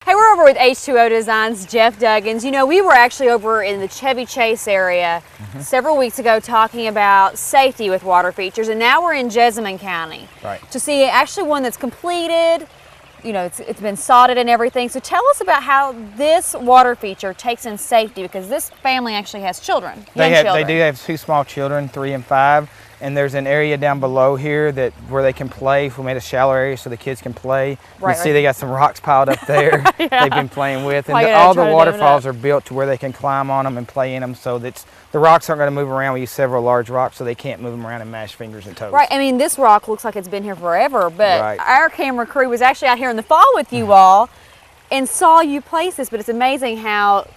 Hey, we're over with H2O Designs, Jeff Duggins. You know, we were actually over in the Chevy Chase area several weeks ago talking about safety with water features, and now we're in Jessamine County to see actually one that's completed. You know, it's been sodded and everything. So tell us about how this water feature takes in safety, because this family actually has children. They do have 2 small children, 3 and 5. And there's an area down below here where they can play. We made a shallow area so the kids can play. You see they got some rocks piled up there they've been playing with. And all the waterfalls are built to where they can climb on them and play in them, so that the rocks aren't going to move around. We use several large rocks so they can't move them around and mash fingers and toes. Right, I mean, this rock looks like it's been here forever, but our camera crew was actually out here in the fall with you all and saw you place this, but it's amazing how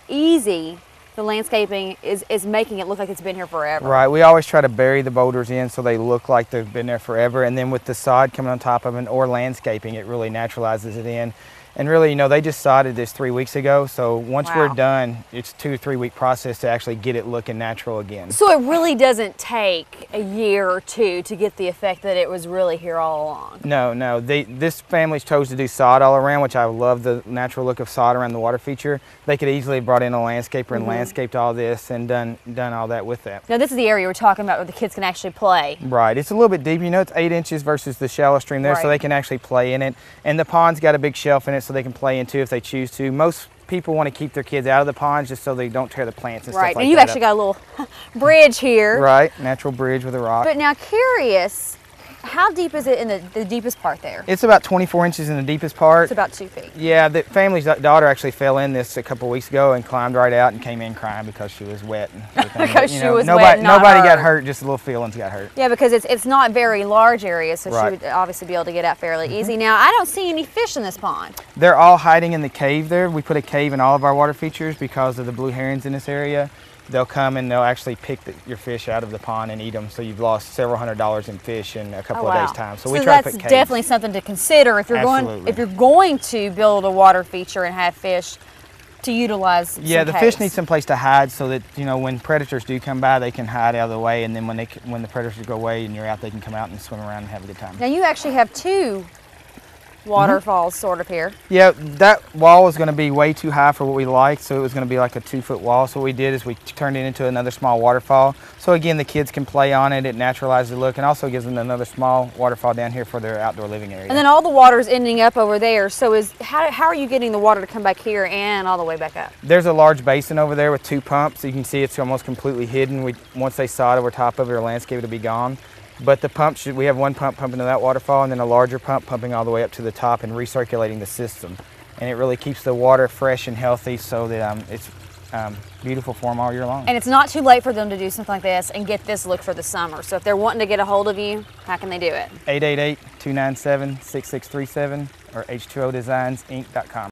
easy the landscaping is making it look like it's been here forever. Right, we always try to bury the boulders in so they look like they've been there forever, and then with the sod coming on top of it or landscaping, it really naturalizes it in. And really, you know, they just sodded this 3 weeks ago, so once we're done, it's a 2 or 3 week process to actually get it looking natural again. So it really doesn't take a year or two to get the effect that it was really here all along? No. This family chose to do sod all around, which I love the natural look of sod around the water feature. They could easily have brought in a landscaper and landscaped all this and done all that with that. Now this is the area we're talking about where the kids can actually play. Right, it's a little bit deep. You know, it's 8 inches versus the shallow stream there, so they can actually play in it. And the pond's got a big shelf in it so they can play into if they choose to. Most people want to keep their kids out of the ponds just so they don't tear the plants and stuff like that. Right, and you actually got a little bridge here. Right, natural bridge with a rock. But now curious, how deep is it in the deepest part there? It's about 24 inches in the deepest part. It's about 2 feet. Yeah, the family's daughter actually fell in this a couple weeks ago and climbed right out and came in crying because she was wet. Because she was wet, wet, nobody got hurt, just little feelings got hurt. Yeah, because it's not very large area, so she would obviously be able to get out fairly easy. Now, I don't see any fish in this pond. They're all hiding in the cave there. We put a cave in all of our water features because of the blue herons in this area. They'll come and they'll actually pick your fish out of the pond and eat them. So you've lost several $100s in fish in a couple of days' time. So we try to put caves. That's definitely something to consider if you're going to build a water feature and have fish to utilize. Yeah, the fish need some place to hide so that, you know, when predators do come by, they can hide out of the way, and then when the predators go away and you're out, they can come out and swim around and have a good time. Now you actually have 2 waterfalls sort of here. Yeah, that wall was going to be way too high for what we liked, so it was going to be like a 2-foot wall. So what we did is we turned it into another small waterfall. So again, the kids can play on it, it naturalizes the look, and also gives them another small waterfall down here for their outdoor living area. And then all the water is ending up over there, so how are you getting the water to come back here and all the way back up? There's a large basin over there with 2 pumps. You can see it's almost completely hidden. Once they sod over top of it or landscape, it'll be gone. But the pump, we have 1 pump pumping to that waterfall and then a larger pump pumping all the way up to the top and recirculating the system. And it really keeps the water fresh and healthy so that it's beautiful for them all year long. And it's not too late for them to do something like this and get this look for the summer. So if they're wanting to get a hold of you, how can they do it? 888-297-6637 or h2odesigns.inc.com.